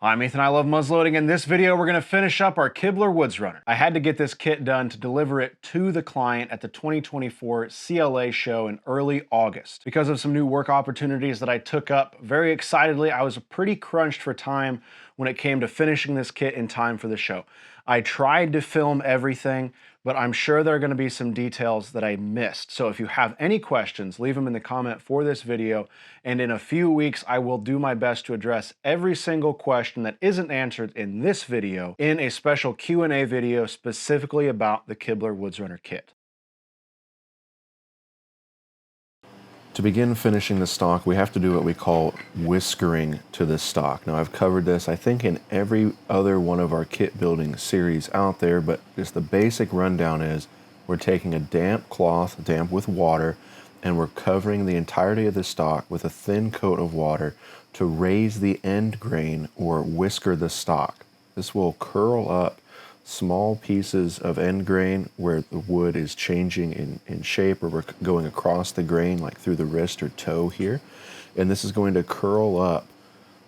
I'm Ethan, I love muzzleloading. In this video, we're gonna finish up our Kibler Woodsrunner. I had to get this kit done to deliver it to the client at the 2024 CLA show in early August. Because of some new work opportunities that I took up very excitedly, I was pretty crunched for time when it came to finishing this kit in time for the show. I tried to film everything, but I'm sure there are going to be some details that I missed. So if you have any questions, leave them in the comment for this video, and in a few weeks I will do my best to address every single question that isn't answered in this video in a special Q&A video specifically about the Kibler Woodsrunner kit. To begin finishing the stock, we have to do what we call whiskering to the stock. Now I've covered this, I think, in every other one of our kit building series out there, but just the basic rundown is we're taking a damp cloth, damp with water, and we're covering the entirety of the stock with a thin coat of water to raise the end grain or whisker the stock. This will curl up small pieces of end grain where the wood is changing in shape, or we're going across the grain like through the wrist or toe here, and this is going to curl up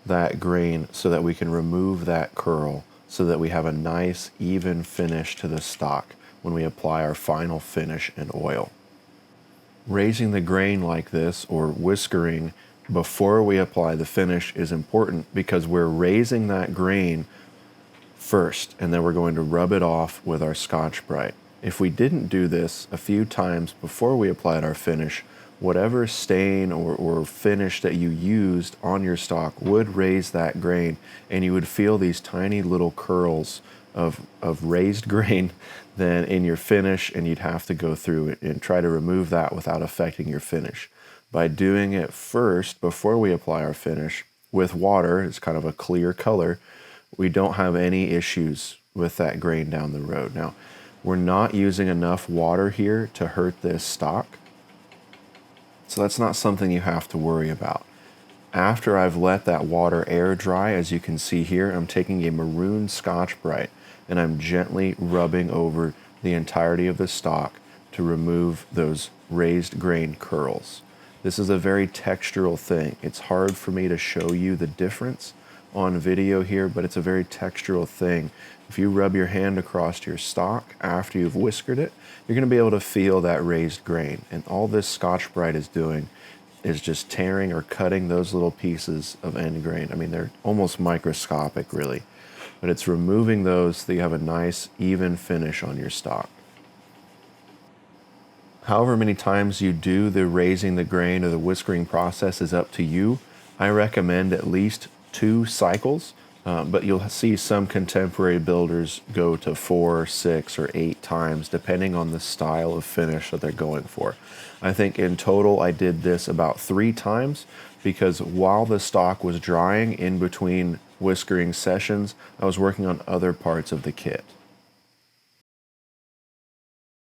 that grain so that we can remove that curl so that we have a nice even finish to the stock when we apply our final finish and oil. Raising the grain like this, or whiskering before we apply the finish, is important because we're raising that grain first, and then we're going to rub it off with our Scotch-Brite. If we didn't do this a few times before we applied our finish, whatever stain or finish that you used on your stock would raise that grain, and you would feel these tiny little curls of raised grain then in your finish, and you'd have to go through it and try to remove that without affecting your finish. By doing it first, before we apply our finish, with water, it's kind of a clear color, we don't have any issues with that grain down the road. Now, we're not using enough water here to hurt this stock, so that's not something you have to worry about. After I've let that water air dry, as you can see here, I'm taking a maroon Scotch-Brite and I'm gently rubbing over the entirety of the stock to remove those raised grain curls. This is a very textural thing. It's hard for me to show you the difference on video here, but it's a very textural thing. If you rub your hand across your stock after you've whiskered it, you're going to be able to feel that raised grain, and all this Scotch-Brite is doing is just tearing or cutting those little pieces of end grain. I mean, they're almost microscopic really, but it's removing those so that you have a nice even finish on your stock. However many times you do the raising the grain or the whiskering process is up to you. I recommend at least 2 cycles, but you'll see some contemporary builders go to 4, 6, or 8 times depending on the style of finish that they're going for. I think in total I did this about 3 times because while the stock was drying in between whiskering sessions, I was working on other parts of the kit.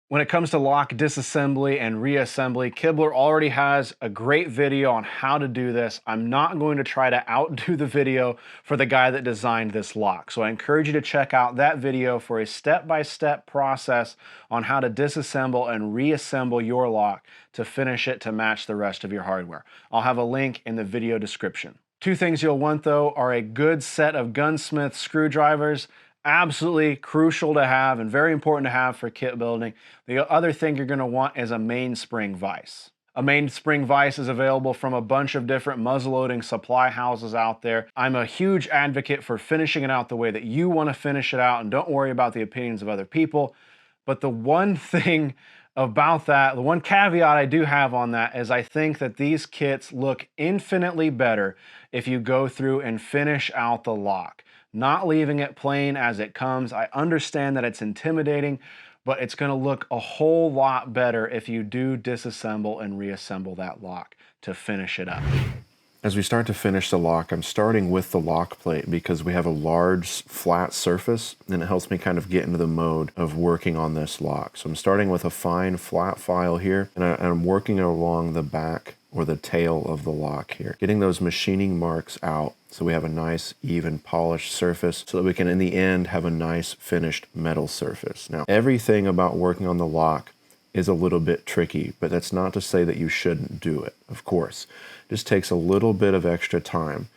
When it comes to lock disassembly and reassembly, Kibler already has a great video on how to do this. I'm not going to try to outdo the video for the guy that designed this lock. So I encourage you to check out that video for a step-by-step process on how to disassemble and reassemble your lock to finish it to match the rest of your hardware. I'll have a link in the video description. 2 things you'll want though are a good set of gunsmith screwdrivers. Absolutely crucial to have and very important to have for kit building. The other thing you're going to want is a mainspring vise. A mainspring vise is available from a bunch of different muzzleloading supply houses out there. I'm a huge advocate for finishing it out the way that you want to finish it out, and don't worry about the opinions of other people. But the one thing about that, the one caveat I do have on that is I think that these kits look infinitely better if you go through and finish out the lock, not leaving it plain as it comes. I understand that it's intimidating, but it's going to look a whole lot better if you do disassemble and reassemble that lock to finish it up. As we start to finish the lock, I'm starting with the lock plate because we have a large flat surface and it helps me kind of get into the mode of working on this lock. So I'm starting with a fine flat file here, and I'm working along the back or the tail of the lock here, getting those machining marks out so we have a nice even polished surface so that we can in the end have a nice finished metal surface. Now, everything about working on the lock is a little bit tricky, but that's not to say that you shouldn't do it, of course. It just takes a little bit of extra time.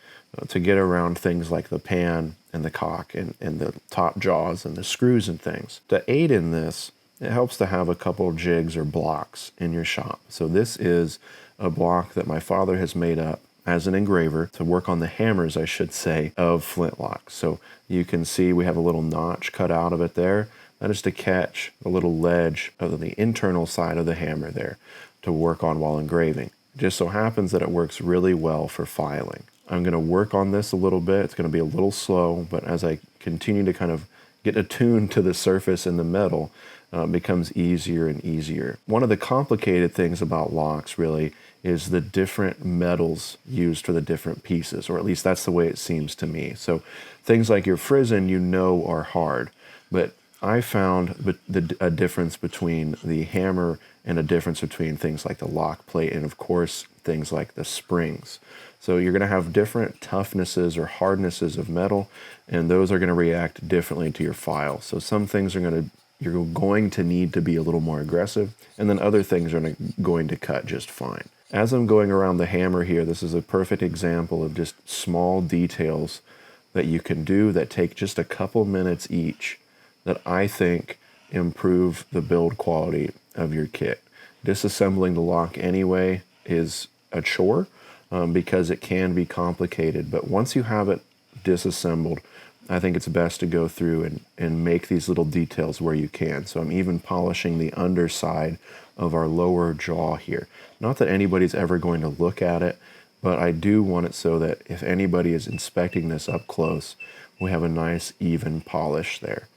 to get around things like the pan and the cock and the top jaws and the screws and things. To aid in this, it helps to have a couple jigs or blocks in your shop. So this is a block that my father has made up as an engraver to work on the hammers, I should say, of Flintlock. So you can see we have a little notch cut out of it there. That is to catch a little ledge of the internal side of the hammer there to work on while engraving. It just so happens that it works really well for filing. I'm going to work on this a little bit. It's going to be a little slow, but as I continue to kind of get attuned to the surface and the metal, it becomes easier and easier. One of the complicated things about locks really is the different metals used for the different pieces, or at least that's the way it seems to me. So things like your frizzen, you know, are hard, but I found a difference between the hammer and a difference between things like the lock plate and, of course, things like the springs. So you're going to have different toughnesses or hardnesses of metal, and those are going to react differently to your file. So some things you're going to need to be a little more aggressive, and then other things are going to cut just fine. As I'm going around the hammer here, this is a perfect example of just small details that you can do that take just a couple minutes each that I think improve the build quality of your kit. Disassembling the lock anyway is a chore because it can be complicated, but once you have it disassembled, I think it's best to go through and make these little details where you can. So I'm even polishing the underside of our lower jaw here. Not that anybody's ever going to look at it, but I do want it so that if anybody is inspecting this up close, we have a nice even polish there.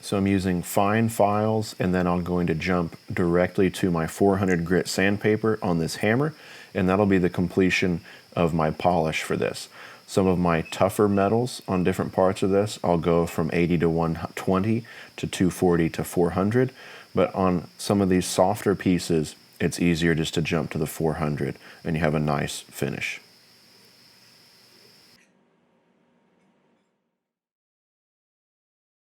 So I'm using fine files, and then I'm going to jump directly to my 400 grit sandpaper on this hammer, and that'll be the completion of my polish for this. Some of my tougher metals on different parts of this, I'll go from 80 to 120 to 240 to 400, but on some of these softer pieces, it's easier just to jump to the 400 and you have a nice finish.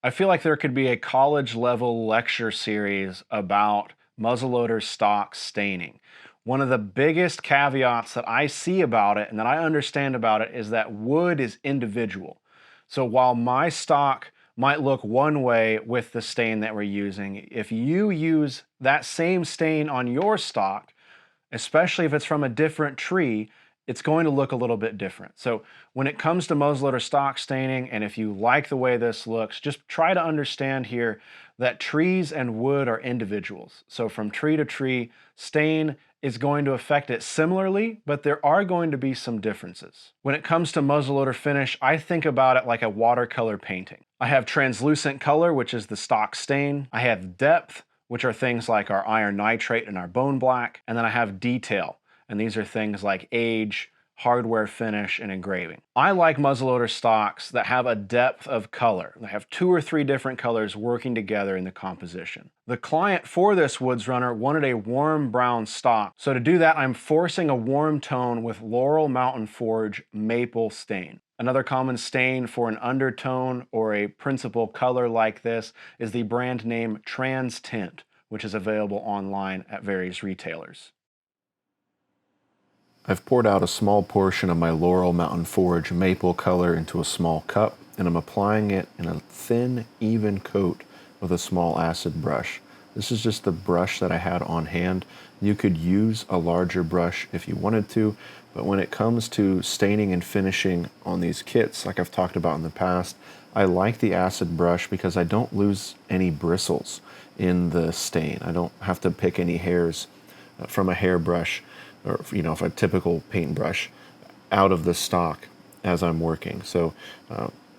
I feel like there could be a college level lecture series about muzzleloader stock staining. One of the biggest caveats that I see about it and that I understand about it is that wood is individual. So while my stock might look one way with the stain that we're using, if you use that same stain on your stock, especially if it's from a different tree, it's going to look a little bit different. So when it comes to muzzleloader stock staining, and if you like the way this looks, just try to understand here that trees and wood are individuals. So from tree to tree, stain is going to affect it similarly, but there are going to be some differences. When it comes to muzzleloader finish, I think about it like a watercolor painting. I have translucent color, which is the stock stain. I have depth, which are things like our iron nitrate and our bone black. And then I have detail, and these are things like age, hardware finish, and engraving. I like muzzleloader stocks that have a depth of color. They have 2 or 3 different colors working together in the composition. The client for this Woodsrunner wanted a warm brown stock. So to do that, I'm forcing a warm tone with Laurel Mountain Forge Maple Stain. Another common stain for an undertone or a principal color like this is the brand name Trans Tint, which is available online at various retailers. I've poured out a small portion of my Laurel Mountain Forge maple color into a small cup, and I'm applying it in a thin, even coat with a small acid brush. This is just the brush that I had on hand. You could use a larger brush if you wanted to, but when it comes to staining and finishing on these kits, like I've talked about in the past, I like the acid brush because I don't lose any bristles in the stain. I don't have to pick any hairs from a hairbrush or, you know, a typical paintbrush out of the stock as I'm working. So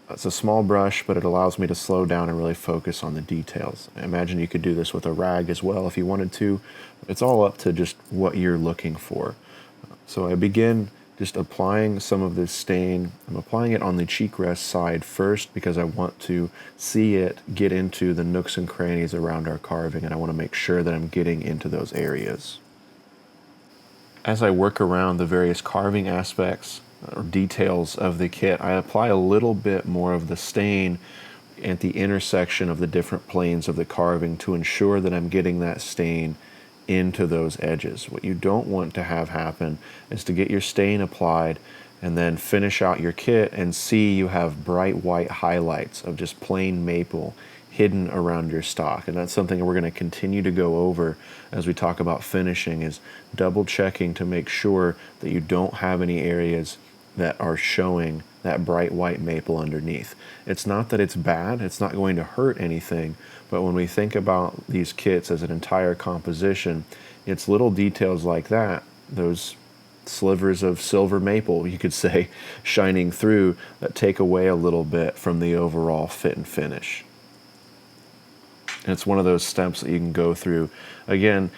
it's a small brush, but it allows me to slow down and really focus on the details. I imagine you could do this with a rag as well if you wanted to. It's all up to just what you're looking for. So I begin just applying some of this stain. I'm applying it on the cheek rest side first because I want to see it get into the nooks and crannies around our carving, and I want to make sure that I'm getting into those areas. As I work around the various carving aspects or details of the kit, I apply a little bit more of the stain at the intersection of the different planes of the carving to ensure that I'm getting that stain into those edges. What you don't want to have happen is to get your stain applied and then finish out your kit and see you have bright white highlights of just plain maple hidden around your stock. And that's something we're going to continue to go over as we talk about finishing, is double checking to make sure that you don't have any areas that are showing that bright white maple underneath. It's not that it's bad, it's not going to hurt anything, but when we think about these kits as an entire composition, it's little details like that, those slivers of silver maple, you could say, shining through, that take away a little bit from the overall fit and finish. And it's one of those steps that you can go through. Again,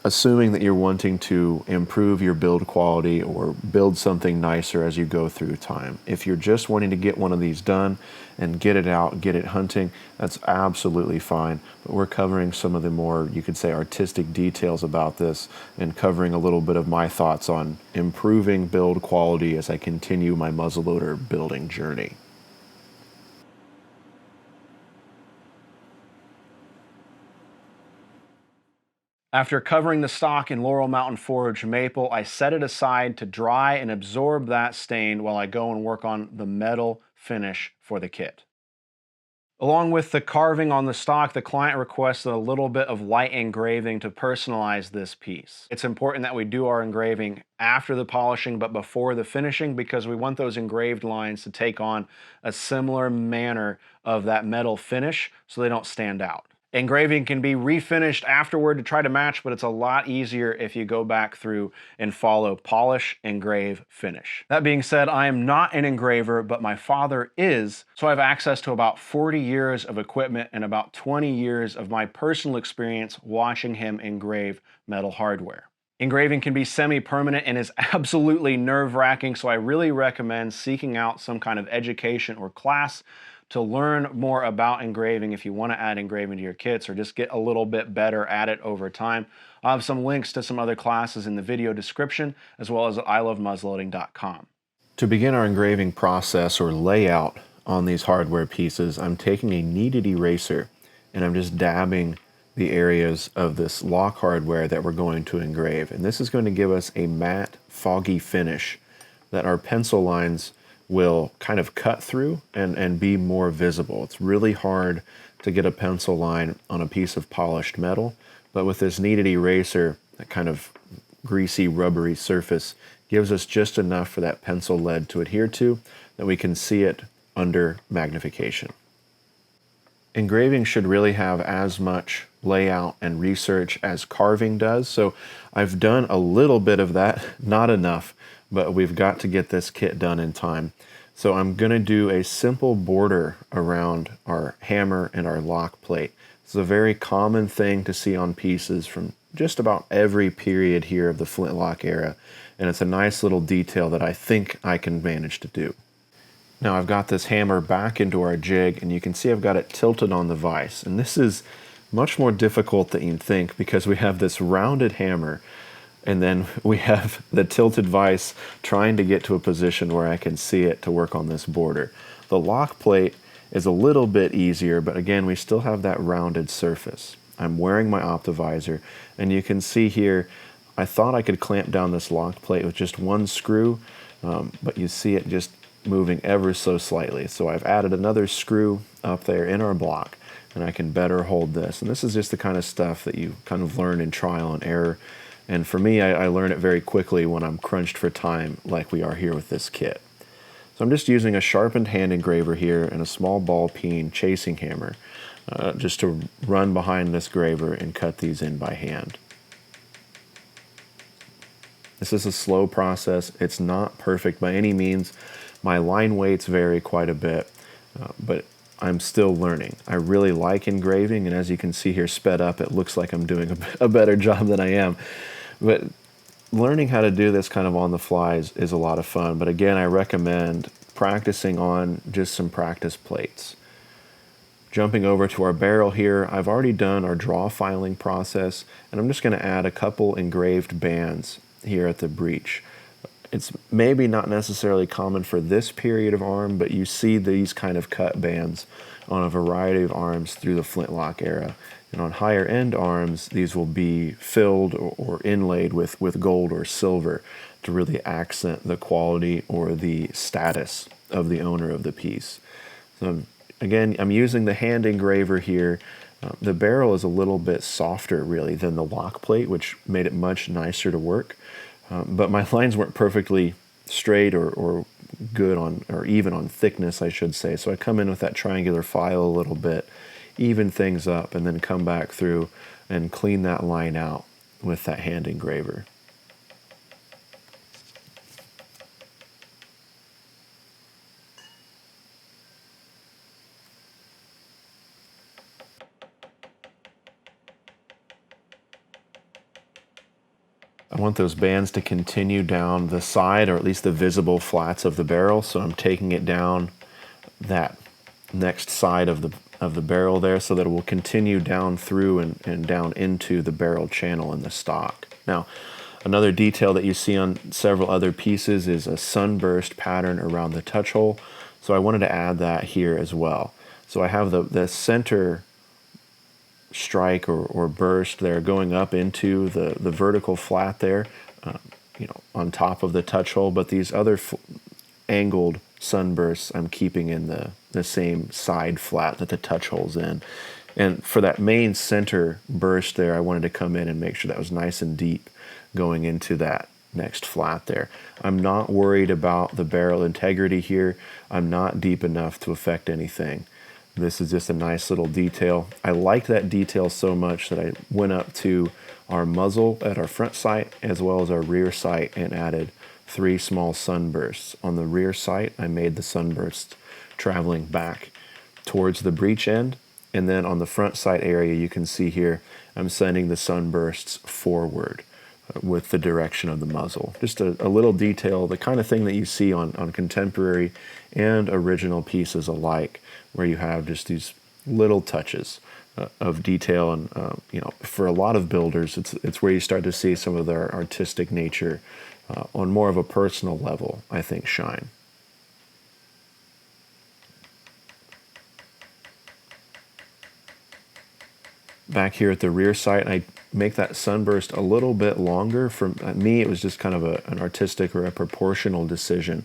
assuming that you're wanting to improve your build quality or build something nicer as you go through time. If you're just wanting to get one of these done and get it out, get it hunting, that's absolutely fine. But we're covering some of the more, you could say, artistic details about this, and covering a little bit of my thoughts on improving build quality as I continue my muzzleloader building journey. After covering the stock in Laurel Mountain Forge maple, I set it aside to dry and absorb that stain while I go and work on the metal finish for the kit. Along with the carving on the stock, the client requested a little bit of light engraving to personalize this piece. It's important that we do our engraving after the polishing but before the finishing, because we want those engraved lines to take on a similar manner of that metal finish so they don't stand out. Engraving can be refinished afterward to try to match, but it's a lot easier if you go back through and follow polish, engrave, finish. That being said, I am not an engraver, but my father is, so I have access to about 40 years of equipment and about 20 years of my personal experience watching him engrave metal hardware. Engraving can be semi-permanent and is absolutely nerve-wracking, so I really recommend seeking out some kind of education or class to learn more about engraving if you want to add engraving to your kits or just get a little bit better at it over time. I'll have some links to some other classes in the video description, as well as at ilovemuzzleloading.com. To begin our engraving process or layout on these hardware pieces, I'm taking a kneaded eraser and I'm just dabbing the areas of this lock hardware that we're going to engrave. And this is going to give us a matte, foggy finish that our pencil lines will kind of cut through and be more visible. It's really hard to get a pencil line on a piece of polished metal, but with this kneaded eraser, that kind of greasy, rubbery surface gives us just enough for that pencil lead to adhere to that we can see it under magnification. Engraving should really have as much layout and research as carving does, so I've done a little bit of that, not enough, but we've got to get this kit done in time. So I'm going to do a simple border around our hammer and our lock plate. This is a very common thing to see on pieces from just about every period here of the Flintlock era, and it's a nice little detail that I think I can manage to do. Now I've got this hammer back into our jig, and you can see I've got it tilted on the vise, and this is much more difficult than you'd think because we have this rounded hammer and then we have the tilted vise trying to get to a position where I can see it to work on this border. The lock plate is a little bit easier, but again, we still have that rounded surface. I'm wearing my Optivisor, and you can see here, I thought I could clamp down this lock plate with just one screw, but you see it just moving ever so slightly. So I've added another screw up there in our block, and I can better hold this. And this is just the kind of stuff that you kind of learn in trial and error. And for me, I learn it very quickly when I'm crunched for time, like we are here with this kit. So I'm just using a sharpened hand engraver here and a small ball peen chasing hammer just to run behind this graver and cut these in by hand. This is a slow process. It's not perfect by any means. My line weights vary quite a bit, but I'm still learning. I really like engraving, and as you can see here sped up, it looks like I'm doing a better job than I am. But learning how to do this kind of on the fly is a lot of fun. But again, I recommend practicing on just some practice plates. Jumping over to our barrel here, I've already done our draw filing process, and I'm just going to add a couple engraved bands here at the breech. It's maybe not necessarily common for this period of arm, but you see these kind of cut bands on a variety of arms through the Flintlock era. And on higher end arms, these will be filled or inlaid with gold or silver. to really accent the quality or the status of the owner of the piece. So again, I'm using the hand engraver here. The barrel is a little bit softer really than the lock plate, which made it much nicer to work. But my lines weren't perfectly straight or good on, or even on thickness, I should say. So I come in with that triangular file a little bit, even things up, and then come back through and clean that line out with that hand engraver. I want those bands to continue down the side, or at least the visible flats of the barrel. So I'm taking it down that next side of the barrel there, so that it will continue down through and down into the barrel channel in the stock. Now, another detail that you see on several other pieces is a sunburst pattern around the touch hole. So I wanted to add that here as well. So I have the center strike or burst there going up into the vertical flat there, on top of the touch hole, but these other angled sunbursts I'm keeping in the same side flat that the touch hole's in. And for that main center burst there, I wanted to come in and make sure that was nice and deep going into that next flat there. I'm not worried about the barrel integrity here. I'm not deep enough to affect anything. This is just a nice little detail. I like that detail so much that I went up to our muzzle at our front sight as well as our rear sight and added 3 small sunbursts. On the rear sight, I made the sunbursts traveling back towards the breech end, and then on the front sight area, you can see here, I'm sending the sunbursts forward with the direction of the muzzle. Just a little detail, the kind of thing that you see on contemporary and original pieces alike, where you have just these little touches of detail. And for a lot of builders, it's where you start to see some of their artistic nature on more of a personal level, I think, shine. Back here at the rear sight, I make that sunburst a little bit longer. For me, it was just kind of an artistic or a proportional decision.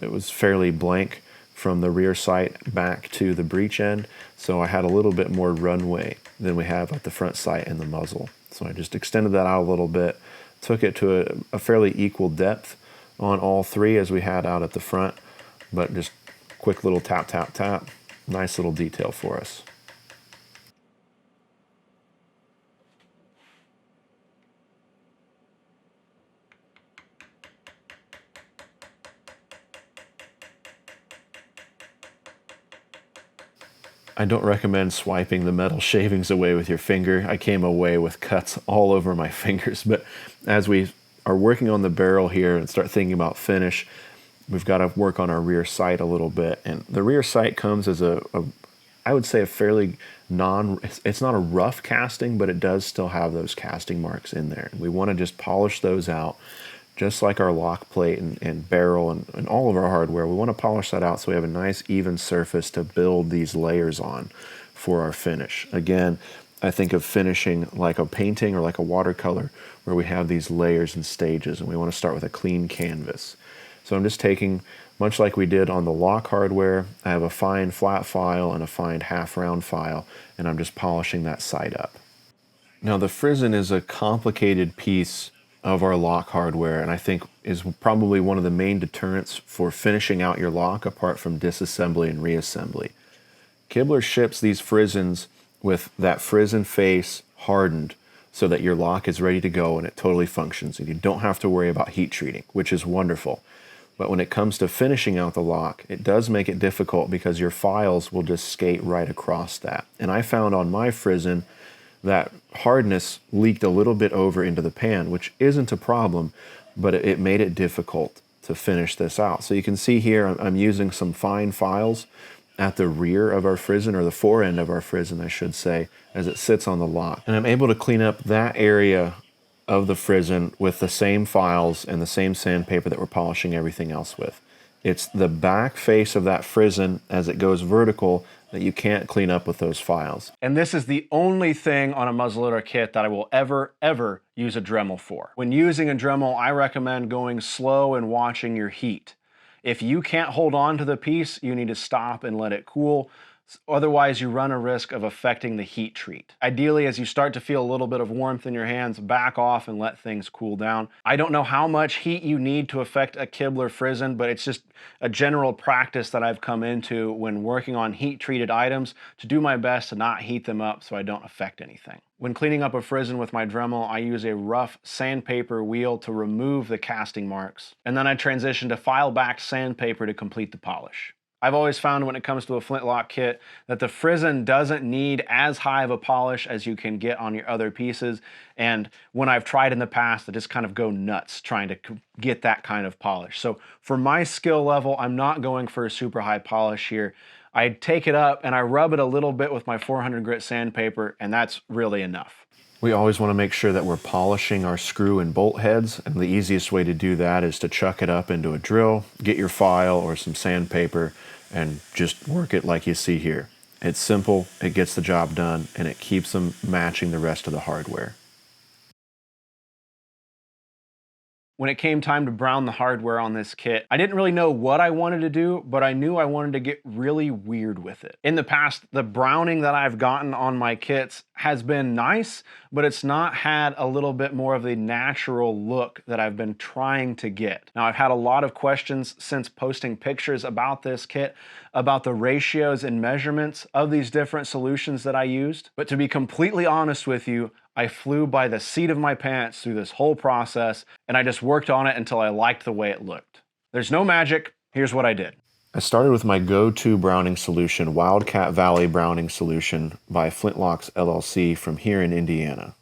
It was fairly blank from the rear sight back to the breech end, so I had a little bit more runway than we have at the front sight and the muzzle. So I just extended that out a little bit, took it to a fairly equal depth on all 3 as we had out at the front, but just quick little tap, tap, tap. Nice little detail for us. I don't recommend swiping the metal shavings away with your finger. I came away with cuts all over my fingers, but as we are working on the barrel here and start thinking about finish, we've got to work on our rear sight a little bit. And the rear sight comes as I would say a fairly it's not a rough casting, but it does still have those casting marks in there. And we want to just polish those out, just like our lock plate and barrel and all of our hardware. We want to polish that out so we have a nice even surface to build these layers on for our finish. Again, I think of finishing like a painting or like a watercolor, where we have these layers and stages, and we want to start with a clean canvas. So I'm just taking, much like we did on the lock hardware, I have a fine flat file and a fine half round file, and I'm just polishing that side up. Now the frizzen is a complicated piece of our lock hardware, and I think is probably one of the main deterrents for finishing out your lock, apart from disassembly and reassembly. Kibler ships these frizzens with that frizzen face hardened so that your lock is ready to go and it totally functions, and you don't have to worry about heat treating, which is wonderful. But when it comes to finishing out the lock, it does make it difficult because your files will just skate right across that. And I found on my frizzen that hardness leaked a little bit over into the pan, which isn't a problem, but it made it difficult to finish this out. So you can see here I'm using some fine files at the rear of our frizzen, or the fore end of our frizzen, I should say, as it sits on the lock. And I'm able to clean up that area of the frizzen with the same files and the same sandpaper that we're polishing everything else with. It's the back face of that frizzen as it goes vertical that you can't clean up with those files. And this is the only thing on a muzzleloader kit that I will ever use a Dremel for. When using a Dremel, I recommend going slow and watching your heat. If you can't hold on to the piece, you need to stop and let it cool. Otherwise, you run a risk of affecting the heat treat. Ideally, as you start to feel a little bit of warmth in your hands, back off and let things cool down. I don't know how much heat you need to affect a Kibler frizzen, but it's just a general practice that I've come into when working on heat-treated items to do my best to not heat them up so I don't affect anything. When cleaning up a frizzen with my Dremel, I use a rough sandpaper wheel to remove the casting marks, and then I transition to file-backed sandpaper to complete the polish. I've always found when it comes to a Flintlock kit that the frizzen doesn't need as high of a polish as you can get on your other pieces, and when I've tried in the past, I just kind of go nuts trying to get that kind of polish. So for my skill level, I'm not going for a super high polish here. I take it up and I rub it a little bit with my 400 grit sandpaper, and that's really enough. We always want to make sure that we're polishing our screw and bolt heads, and the easiest way to do that is to chuck it up into a drill, get your file or some sandpaper, and just work it like you see here. It's simple, it gets the job done, and it keeps them matching the rest of the hardware. When it came time to brown the hardware on this kit, I didn't really know what I wanted to do, but I knew I wanted to get really weird with it. In the past, the browning that I've gotten on my kits has been nice, but it's not had a little bit more of the natural look that I've been trying to get. Now, I've had a lot of questions since posting pictures about this kit, about the ratios and measurements of these different solutions that I used. But to be completely honest with you, I flew by the seat of my pants through this whole process, and I just worked on it until I liked the way it looked. There's no magic. Here's what I did. I started with my go-to browning solution, Wildcat Valley Browning Solution by Flintlocks LLC from here in Indiana.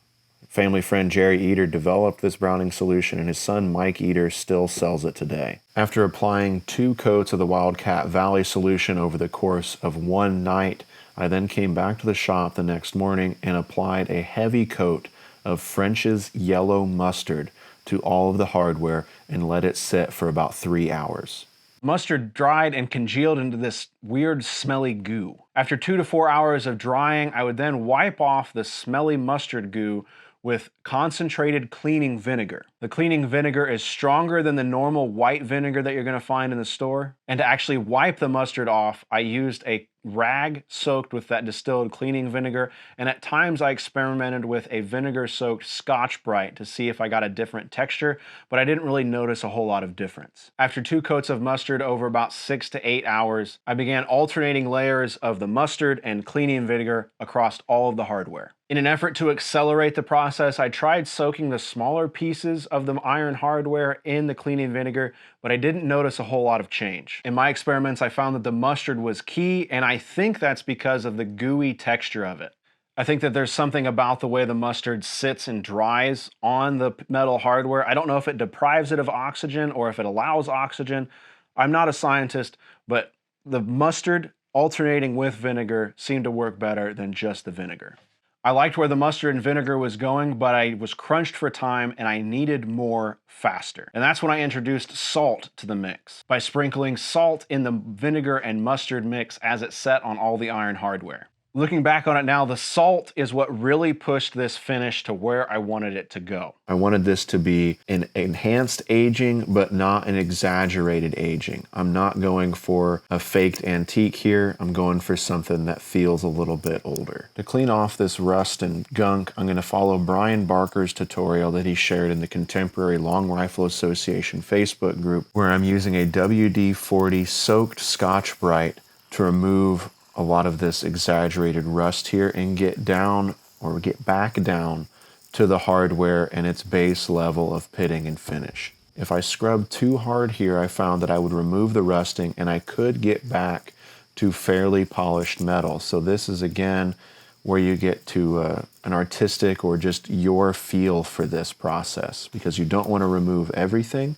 Family friend Jerry Eater developed this browning solution, and his son Mike Eater still sells it today. After applying 2 coats of the Wildcat Valley solution over the course of one night, I then came back to the shop the next morning and applied a heavy coat of French's yellow mustard to all of the hardware and let it sit for about 3 hours. Mustard dried and congealed into this weird smelly goo. After 2 to 4 hours of drying, I would then wipe off the smelly mustard goo with concentrated cleaning vinegar. The cleaning vinegar is stronger than the normal white vinegar that you're going to find in the store. And to actually wipe the mustard off, I used a rag soaked with that distilled cleaning vinegar, and at times I experimented with a vinegar soaked Scotch Brite to see if I got a different texture, but I didn't really notice a whole lot of difference. After 2 coats of mustard over about 6 to 8 hours, I began alternating layers of the mustard and cleaning vinegar across all of the hardware. In an effort to accelerate the process, I tried soaking the smaller pieces of the iron hardware in the cleaning vinegar, but I didn't notice a whole lot of change. In my experiments, I found that the mustard was key, and I think that's because of the gooey texture of it. I think that there's something about the way the mustard sits and dries on the metal hardware. I don't know if it deprives it of oxygen or if it allows oxygen. I'm not a scientist, but the mustard alternating with vinegar seemed to work better than just the vinegar. I liked where the mustard and vinegar was going, but I was crunched for time and I needed more faster. And that's when I introduced salt to the mix, by sprinkling salt in the vinegar and mustard mix as it set on all the iron hardware. Looking back on it now, the salt is what really pushed this finish to where I wanted it to go. I wanted this to be an enhanced aging, but not an exaggerated aging. I'm not going for a faked antique here. I'm going for something that feels a little bit older. To clean off this rust and gunk, I'm going to follow Brian Barker's tutorial that he shared in the Contemporary Long Rifle Association Facebook group, where I'm using a WD-40 soaked Scotch Brite to remove a lot of this exaggerated rust here and get down, or get back down, to the hardware and its base level of pitting and finish. If I scrubbed too hard here, I found that I would remove the rusting and I could get back to fairly polished metal. So this is again where you get to an artistic or just your feel for this process, because you don't want to remove everything.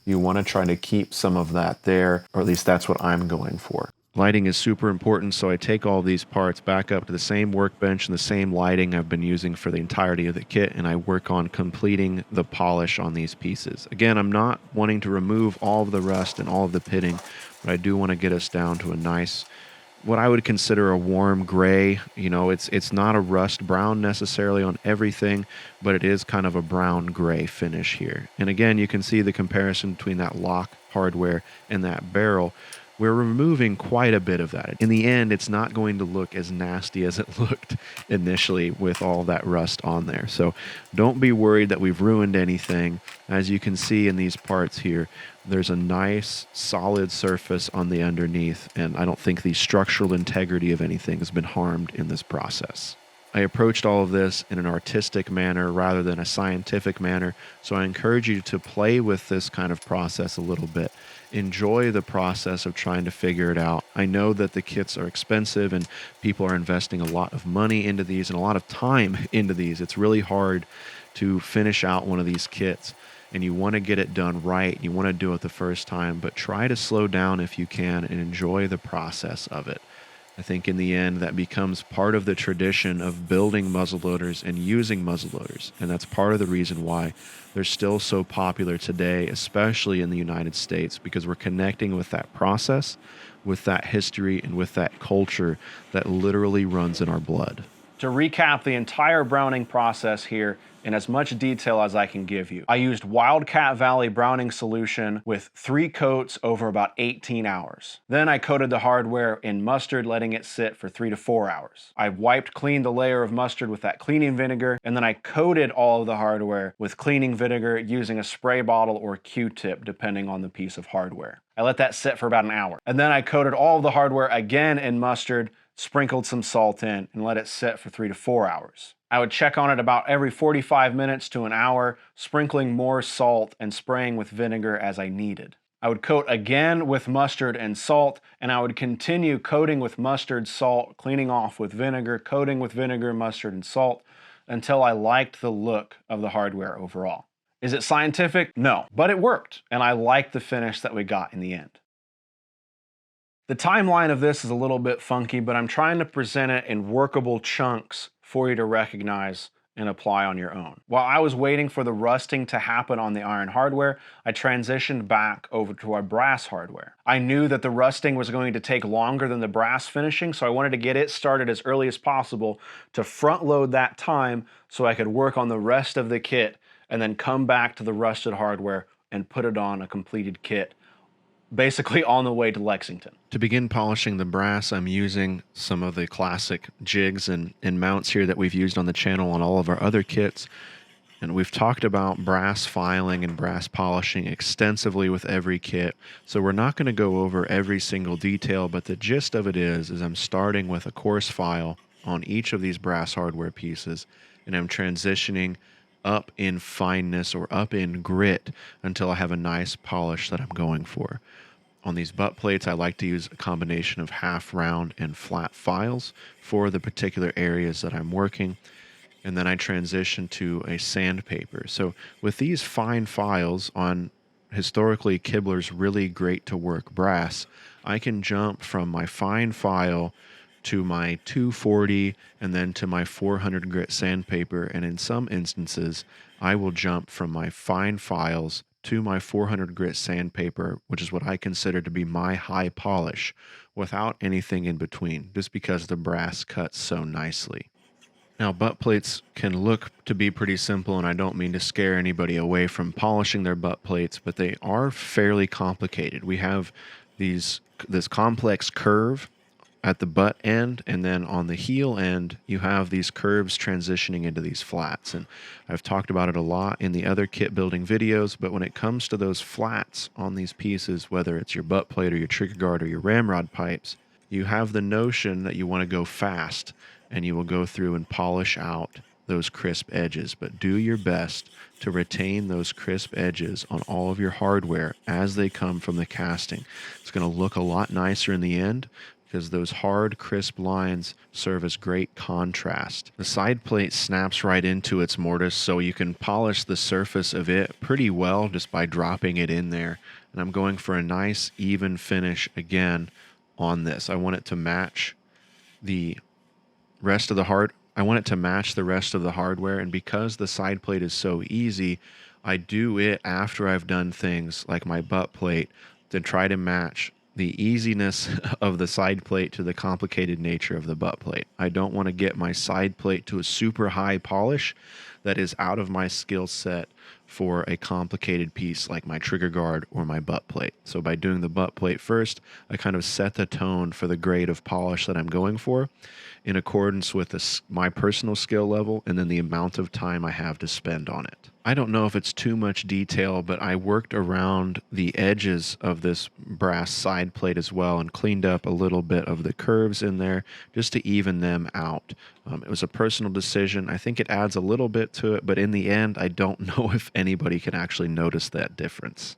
You want to try to keep some of that there, or at least that's what I'm going for. Lighting is super important, so I take all these parts back up to the same workbench and the same lighting I've been using for the entirety of the kit, and I work on completing the polish on these pieces. Again, I'm not wanting to remove all of the rust and all of the pitting, but I do want to get us down to a nice what I would consider a warm gray. You know, it's not a rust brown necessarily on everything, but it is kind of a brown gray finish here. And again, you can see the comparison between that lock hardware and that barrel. We're removing quite a bit of that. In the end, it's not going to look as nasty as it looked initially with all that rust on there. So don't be worried that we've ruined anything. As you can see in these parts here, there's a nice solid surface on the underneath, and I don't think the structural integrity of anything has been harmed in this process. I approached all of this in an artistic manner rather than a scientific manner, so I encourage you to play with this kind of process a little bit. Enjoy the process of trying to figure it out. I know that the kits are expensive and people are investing a lot of money into these and a lot of time into these. It's really hard to finish out one of these kits, and you want to get it done right. You want to do it the first time, but try to slow down if you can and enjoy the process of it. I think in the end that becomes part of the tradition of building muzzleloaders and using muzzleloaders, and that's part of the reason why they're still so popular today, especially in the United States, because we're connecting with that process, with that history, and with that culture that literally runs in our blood. To recap the entire browning process here in as much detail as I can give you, I used Wildcat Valley browning solution with 3 coats over about 18 hours. Then I coated the hardware in mustard, letting it sit for 3 to 4 hours. I wiped clean the layer of mustard with that cleaning vinegar, and then I coated all of the hardware with cleaning vinegar using a spray bottle or Q-tip, depending on the piece of hardware. I let that sit for about an hour. And then I coated all of the hardware again in mustard, sprinkled some salt in, and let it sit for 3 to 4 hours. I would check on it about every 45 minutes to an hour, sprinkling more salt and spraying with vinegar as I needed. I would coat again with mustard and salt, and I would continue coating with mustard, salt, cleaning off with vinegar, coating with vinegar, mustard, and salt, until I liked the look of the hardware overall. Is it scientific? No, but it worked, and I liked the finish that we got in the end. The timeline of this is a little bit funky, but I'm trying to present it in workable chunks for you to recognize and apply on your own. While I was waiting for the rusting to happen on the iron hardware, I transitioned back over to our brass hardware. I knew that the rusting was going to take longer than the brass finishing, so I wanted to get it started as early as possible to front load that time so I could work on the rest of the kit and then come back to the rusted hardware and put it on a completed kit, basically on the way to Lexington. To begin polishing the brass, I'm using some of the classic jigs and mounts here that we've used on the channel on all of our other kits. And we've talked about brass filing and brass polishing extensively with every kit, so we're not going to go over every single detail, but the gist of it is I'm starting with a coarse file on each of these brass hardware pieces, and I'm transitioning up in fineness or up in grit until I have a nice polish that I'm going for. On these butt plates, I like to use a combination of half round and flat files for the particular areas that I'm working. And then I transition to a sandpaper. So with these fine files on historically Kibler's really great to work brass, I can jump from my fine file to my 240 and then to my 400 grit sandpaper. And in some instances, I will jump from my fine files to my 400 grit sandpaper, which is what I consider to be my high polish, without anything in between, just because the brass cuts so nicely. Now, butt plates can look to be pretty simple, and I don't mean to scare anybody away from polishing their butt plates, but they are fairly complicated. We have this complex curve at the butt end, and then on the heel end you have these curves transitioning into these flats, and I've talked about it a lot in the other kit building videos. But when it comes to those flats on these pieces, whether it's your butt plate or your trigger guard or your ramrod pipes, you have the notion that you want to go fast and you will go through and polish out those crisp edges, but do your best to retain those crisp edges on all of your hardware as they come from the casting. It's going to look a lot nicer in the end, because those hard, crisp lines serve as great contrast. The side plate snaps right into its mortise, so you can polish the surface of it pretty well just by dropping it in there. And I'm going for a nice, even finish again on this. I want it to match the rest of the hardware, and because the side plate is so easy, I do it after I've done things like my butt plate to try to match the easiness of the side plate to the complicated nature of the butt plate. I don't want to get my side plate to a super high polish that is out of my skill set for a complicated piece like my trigger guard or my butt plate. So by doing the butt plate first, I kind of set the tone for the grade of polish that I'm going for in accordance with my personal skill level and then the amount of time I have to spend on it. I don't know if it's too much detail, but I worked around the edges of this brass side plate as well and cleaned up a little bit of the curves in there just to even them out. It was a personal decision. I think it adds a little bit to it, but in the end, I don't know if anybody can actually notice that difference.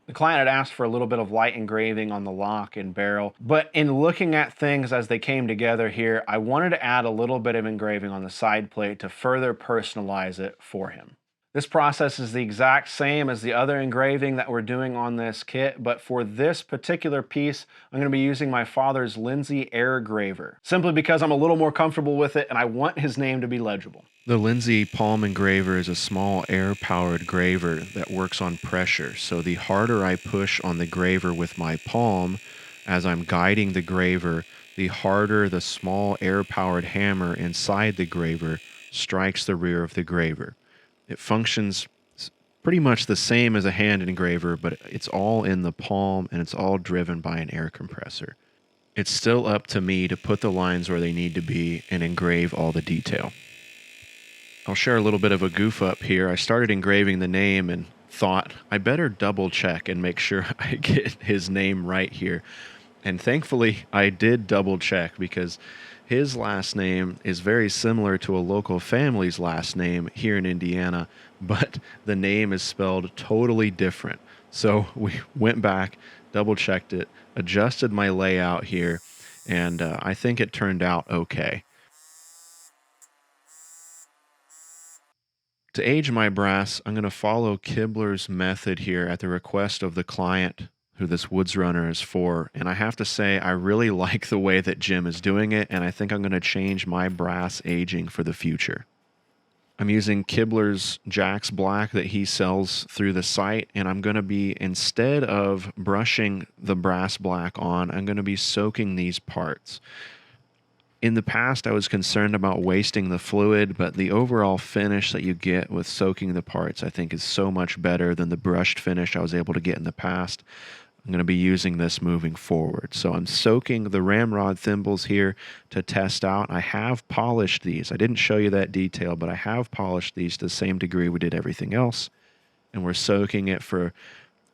The client had asked for a little bit of light engraving on the lock and barrel, but in looking at things as they came together here, I wanted to add a little bit of engraving on the side plate to further personalize it for him. This process is the exact same as the other engraving that we're doing on this kit, but for this particular piece, I'm going to be using my father's Lindsay air graver, simply because I'm a little more comfortable with it and I want his name to be legible. The Lindsay palm engraver is a small air-powered graver that works on pressure. So the harder I push on the graver with my palm as I'm guiding the graver, the harder the small air-powered hammer inside the graver strikes the rear of the graver. It functions pretty much the same as a hand engraver, but it's all in the palm and it's all driven by an air compressor. It's still up to me to put the lines where they need to be and engrave all the detail. I'll share a little bit of a goof up here. I started engraving the name and thought I better double check and make sure I get his name right here. And thankfully I did double check because his last name is very similar to a local family's last name here in Indiana, but the name is spelled totally different. So we went back, double checked it, adjusted my layout here, and I think it turned out okay. To age my brass, I'm going to follow Kibler's method here at the request of the client who this Woodsrunner is for. And I have to say, I really like the way that Jim is doing it, and I think I'm going to change my brass aging for the future. I'm using Kibler's Jack's Black that he sells through the site, and I'm going to be, instead of brushing the brass black on, I'm going to be soaking these parts. In the past, I was concerned about wasting the fluid, but the overall finish that you get with soaking the parts, I think, is so much better than the brushed finish I was able to get in the past. I'm going to be using this moving forward. So I'm soaking the ramrod thimbles here to test out. I have polished these. I didn't show you that detail, but I have polished these to the same degree we did everything else. And we're soaking it for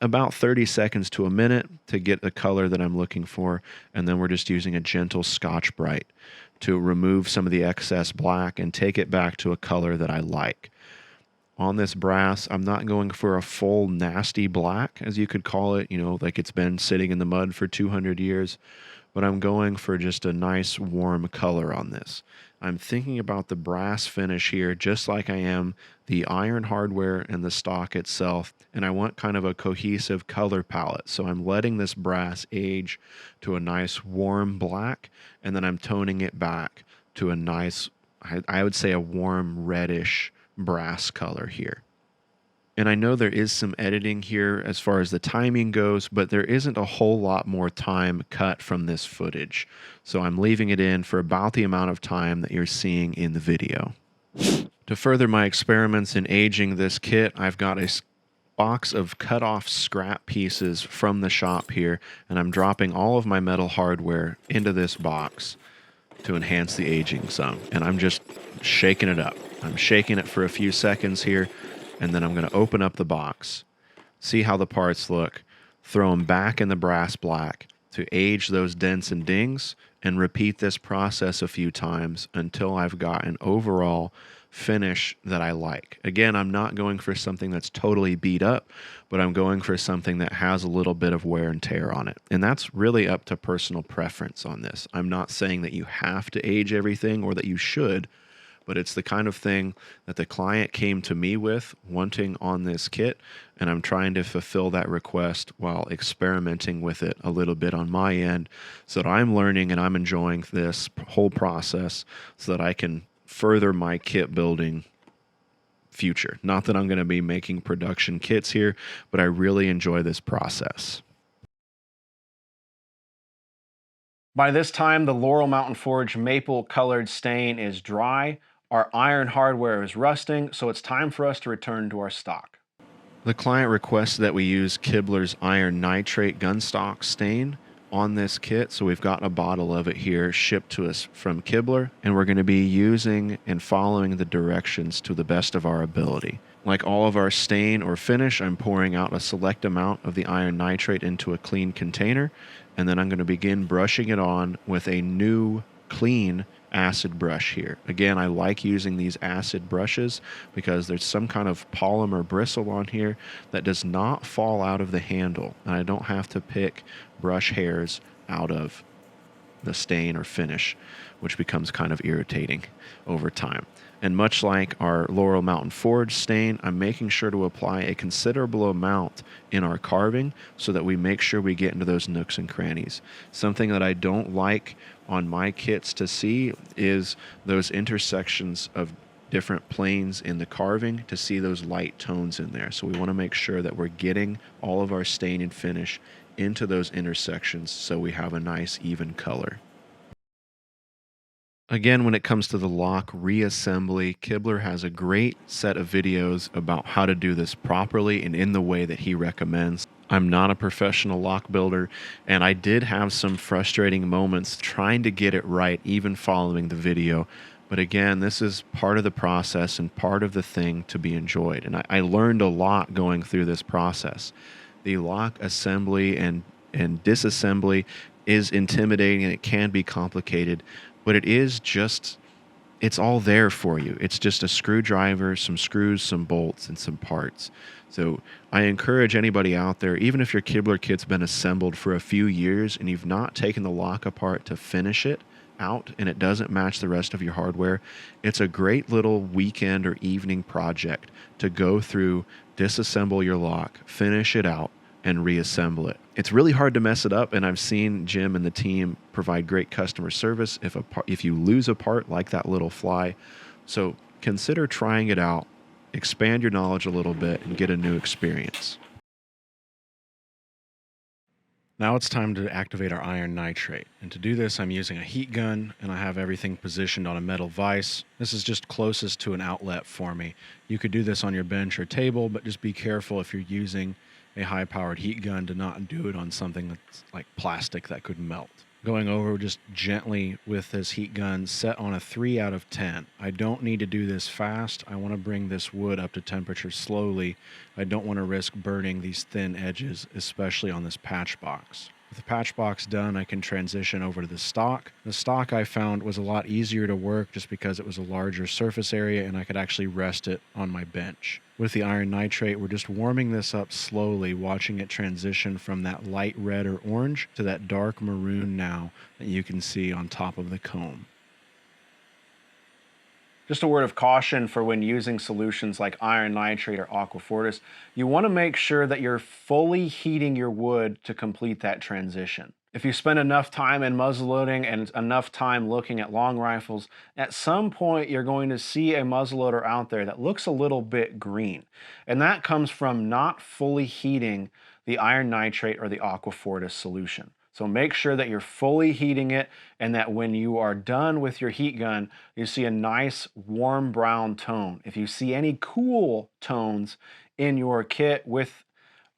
about 30 seconds to a minute to get the color that I'm looking for. And then we're just using a gentle Scotch-Brite to remove some of the excess black and take it back to a color that I like. On this brass, I'm not going for a full nasty black, as you could call it, like it's been sitting in the mud for 200 years, but I'm going for just a nice warm color on this. I'm thinking about the brass finish here just like I am the iron hardware and the stock itself, and I want kind of a cohesive color palette. So I'm letting this brass age to a nice warm black, and then I'm toning it back to a nice, I would say a warm reddish brass color here. And I know there is some editing here as far as the timing goes, but there isn't a whole lot more time cut from this footage. So I'm leaving it in for about the amount of time that you're seeing in the video. To further my experiments in aging this kit, I've got a box of cut off scrap pieces from the shop here, and I'm dropping all of my metal hardware into this box to enhance the aging some. And I'm just shaking it up. I'm shaking it for a few seconds here, and then I'm going to open up the box, see how the parts look, throw them back in the brass black to age those dents and dings, and repeat this process a few times until I've got an overall finish that I like. Again, I'm not going for something that's totally beat up, but I'm going for something that has a little bit of wear and tear on it. And that's really up to personal preference on this. I'm not saying that you have to age everything or that you should, but it's the kind of thing that the client came to me with wanting on this kit, and I'm trying to fulfill that request while experimenting with it a little bit on my end so that I'm learning and I'm enjoying this whole process so that I can further my kit building future. Not that I'm going to be making production kits here, but I really enjoy this process. By this time, the Laurel Mountain Forge maple colored stain is dry. Our iron hardware is rusting, so it's time for us to return to our stock. The client requests that we use Kibler's iron nitrate gunstock stain on this kit, so we've got a bottle of it here shipped to us from Kibler, and we're going to be using and following the directions to the best of our ability. Like all of our stain or finish, I'm pouring out a select amount of the iron nitrate into a clean container, and then I'm going to begin brushing it on with a new clean acid brush here. Again, I like using these acid brushes because there's some kind of polymer bristle on here that does not fall out of the handle, and I don't have to pick brush hairs out of the stain or finish, which becomes kind of irritating over time. And much like our Laurel Mountain Forge stain, I'm making sure to apply a considerable amount in our carving so that we make sure we get into those nooks and crannies. Something that I don't like on my kits to see is those intersections of different planes in the carving, to see those light tones in there. So we want to make sure that we're getting all of our stain and finish into those intersections so we have a nice even color. Again, when it comes to the lock reassembly, Kibler has a great set of videos about how to do this properly and in the way that he recommends. I'm not a professional lock builder, and I did have some frustrating moments trying to get it right, even following the video. But again, this is part of the process and part of the thing to be enjoyed. And I learned a lot going through this process. The lock assembly and disassembly is intimidating, and it can be complicated, but it is just, it's all there for you. It's just a screwdriver, some screws, some bolts, and some parts. So I encourage anybody out there, even if your Kibler kit's been assembled for a few years and you've not taken the lock apart to finish it out and it doesn't match the rest of your hardware, it's a great little weekend or evening project to go through, disassemble your lock, finish it out, and reassemble it. It's really hard to mess it up, and I've seen Jim and the team provide great customer service if you lose a part like that little fly. So consider trying it out, expand your knowledge a little bit, and get a new experience. Now it's time to activate our iron nitrate. And to do this, I'm using a heat gun, and I have everything positioned on a metal vise. This is just closest to an outlet for me. You could do this on your bench or table, but just be careful if you're using a high-powered heat gun to not do it on something that's like plastic that could melt. Going over just gently with this heat gun set on a 3 out of 10. I don't need to do this fast. I want to bring this wood up to temperature slowly. I don't want to risk burning these thin edges, especially on this patch box. With the patch box done, I can transition over to the stock. The stock I found was a lot easier to work just because it was a larger surface area and I could actually rest it on my bench. With the iron nitrate, we're just warming this up slowly, watching it transition from that light red or orange to that dark maroon now that you can see on top of the comb. Just a word of caution for when using solutions like iron nitrate or aquafortis, you want to make sure that you're fully heating your wood to complete that transition. If you spend enough time in muzzleloading and enough time looking at long rifles, at some point you're going to see a muzzleloader out there that looks a little bit green. And that comes from not fully heating the iron nitrate or the aquafortis solution. So make sure that you're fully heating it and that when you are done with your heat gun, you see a nice warm brown tone. If you see any cool tones in your kit with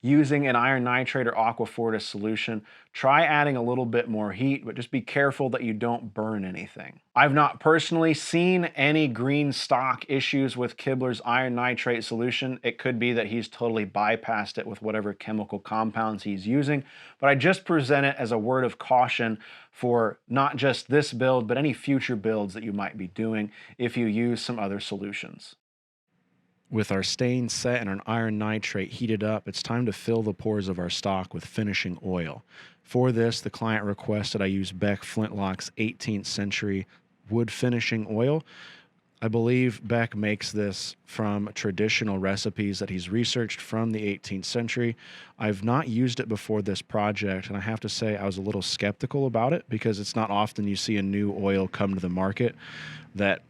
using an iron nitrate or aquafortis solution, try adding a little bit more heat, but just be careful that you don't burn anything. I've not personally seen any green stock issues with Kibler's iron nitrate solution. It could be that he's totally bypassed it with whatever chemical compounds he's using, but I just present it as a word of caution for not just this build, but any future builds that you might be doing if you use some other solutions. With our stain set and our iron nitrate heated up, it's time to fill the pores of our stock with finishing oil. For this, the client requested I use Beck Flintlock's 18th century wood finishing oil. I believe Beck makes this from traditional recipes that he's researched from the 18th century. I've not used it before this project, and I have to say I was a little skeptical about it because it's not often you see a new oil come to the market that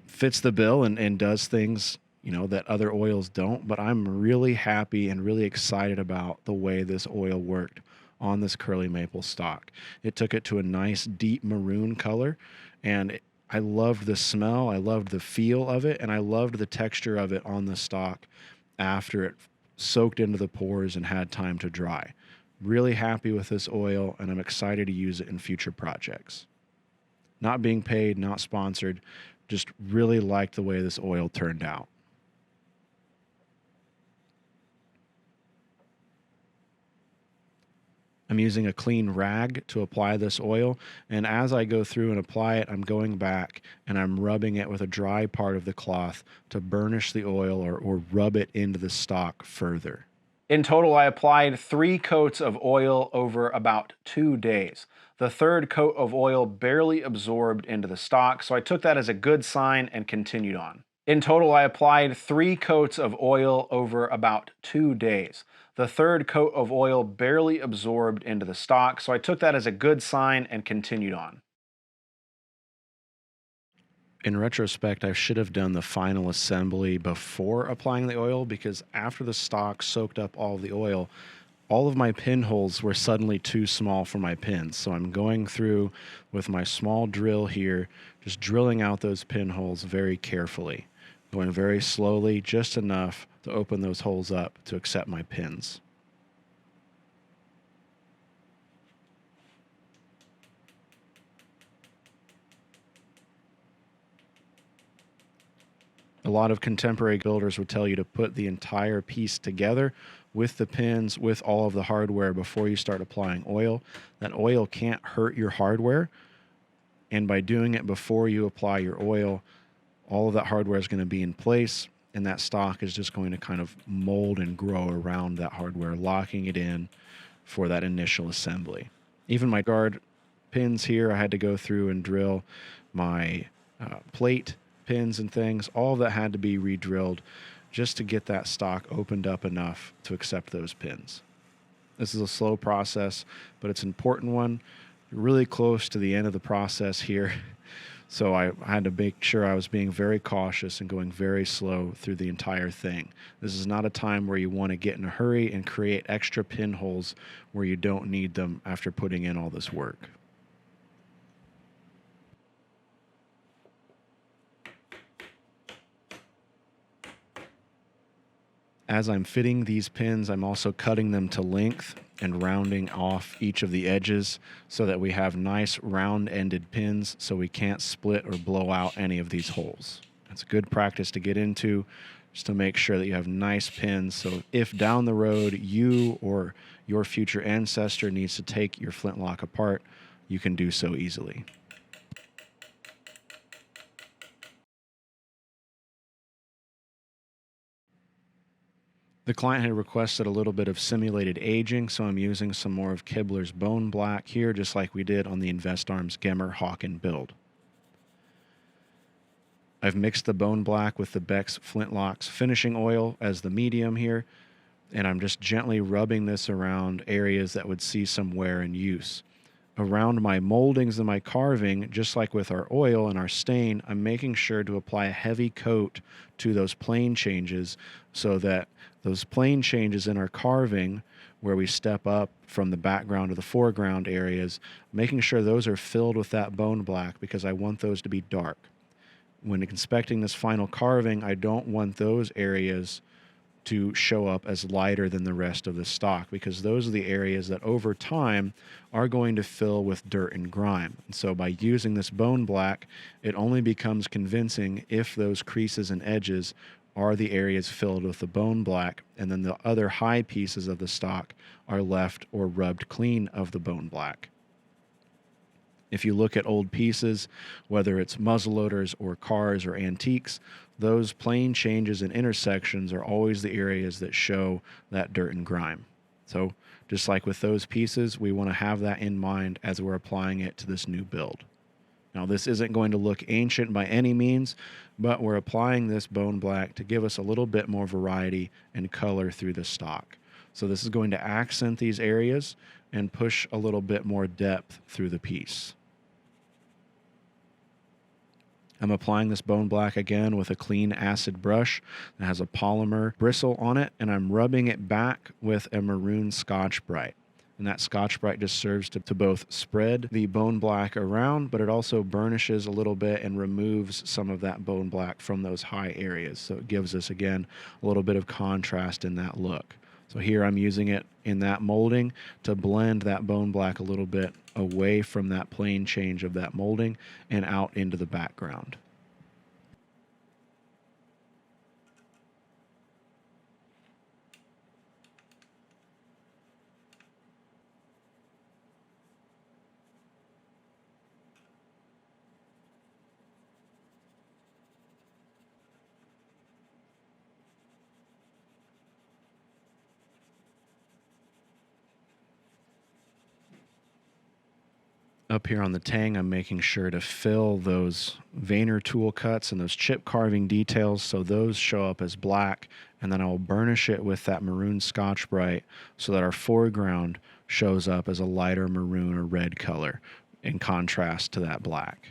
fits the bill and does things you know, that other oils don't, but I'm really happy and really excited about the way this oil worked on this curly maple stock. It took it to a nice deep maroon color, and I loved the smell, I loved the feel of it, and I loved the texture of it on the stock after it soaked into the pores and had time to dry. Really happy with this oil, and I'm excited to use it in future projects. Not being paid, not sponsored, just really liked the way this oil turned out. I'm using a clean rag to apply this oil, and as I go through and apply it, I'm going back and I'm rubbing it with a dry part of the cloth to burnish the oil or rub it into the stock further. In total, I applied 3 coats of oil over about 2 days. The third coat of oil barely absorbed into the stock, so I took that as a good sign and continued on. In total, I applied 3 coats of oil over about 2 days. The third coat of oil barely absorbed into the stock, so I took that as a good sign and continued on. In retrospect, I should have done the final assembly before applying the oil, because after the stock soaked up all the oil, all of my pinholes were suddenly too small for my pins. So I'm going through with my small drill here, just drilling out those pinholes very carefully, going very slowly, just enough to open those holes up to accept my pins. A lot of contemporary builders would tell you to put the entire piece together with the pins, with all of the hardware before you start applying oil. That oil can't hurt your hardware, and by doing it before you apply your oil, all of that hardware is going to be in place, and that stock is just going to kind of mold and grow around that hardware, locking it in for that initial assembly. Even my guard pins here, I had to go through and drill my plate pins and things. All of that had to be re-drilled just to get that stock opened up enough to accept those pins. This is a slow process, but it's an important one. Really close to the end of the process here. So I had to make sure I was being very cautious and going very slow through the entire thing. This is not a time where you want to get in a hurry and create extra pinholes where you don't need them after putting in all this work. As I'm fitting these pins, I'm also cutting them to length and rounding off each of the edges so that we have nice round-ended pins so we can't split or blow out any of these holes. It's a good practice to get into just to make sure that you have nice pins, so if down the road you or your future ancestor needs to take your flintlock apart, you can do so easily. The client had requested a little bit of simulated aging, so I'm using some more of Kibler's Bone Black here, just like we did on the InvestArms Gemmer Hawken build. I've mixed the Bone Black with the Beck's Flintlock's finishing oil as the medium here, and I'm just gently rubbing this around areas that would see some wear and use. Around my moldings and my carving, just like with our oil and our stain, I'm making sure to apply a heavy coat to those plane changes so that those plane changes in our carving, where we step up from the background to the foreground areas, making sure those are filled with that bone black because I want those to be dark. When inspecting this final carving, I don't want those areas to show up as lighter than the rest of the stock, because those are the areas that over time are going to fill with dirt and grime. And so by using this bone black, it only becomes convincing if those creases and edges are the areas filled with the bone black, and then the other high pieces of the stock are left or rubbed clean of the bone black. If you look at old pieces, whether it's muzzleloaders or cars or antiques, those plane changes and intersections are always the areas that show that dirt and grime. So just like with those pieces, we want to have that in mind as we're applying it to this new build. Now, this isn't going to look ancient by any means, but we're applying this bone black to give us a little bit more variety and color through the stock. So this is going to accent these areas and push a little bit more depth through the piece. I'm applying this bone black again with a clean acid brush that has a polymer bristle on it, and I'm rubbing it back with a maroon Scotch Brite. And that Scotch Brite just serves to both spread the bone black around, but it also burnishes a little bit and removes some of that bone black from those high areas. So it gives us, again, a little bit of contrast in that look. So here I'm using it in that molding to blend that bone black a little bit away from that plane change of that molding and out into the background. Up here on the tang, I'm making sure to fill those veiner tool cuts and those chip carving details so those show up as black, and then I'll burnish it with that maroon Scotch Brite so that our foreground shows up as a lighter maroon or red color in contrast to that black.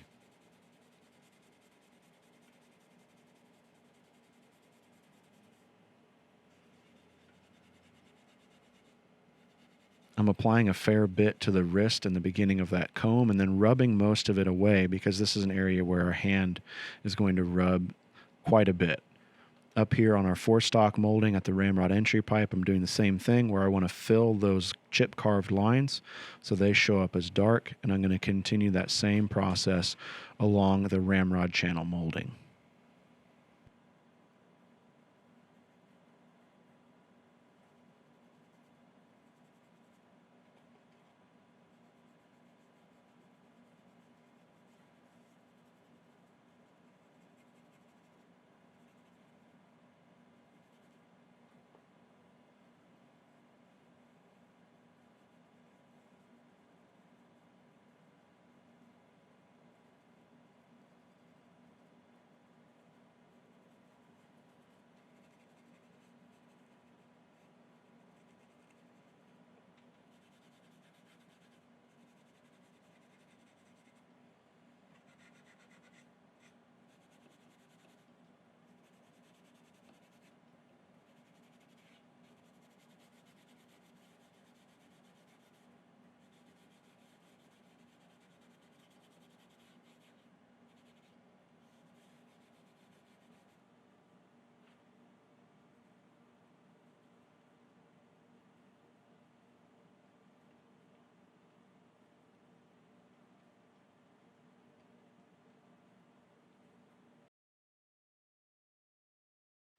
I'm applying a fair bit to the wrist and the beginning of that comb and then rubbing most of it away because this is an area where our hand is going to rub quite a bit. Up here on our 4-stock molding at the ramrod entry pipe, I'm doing the same thing where I want to fill those chip carved lines so they show up as dark, and I'm going to continue that same process along the ramrod channel molding.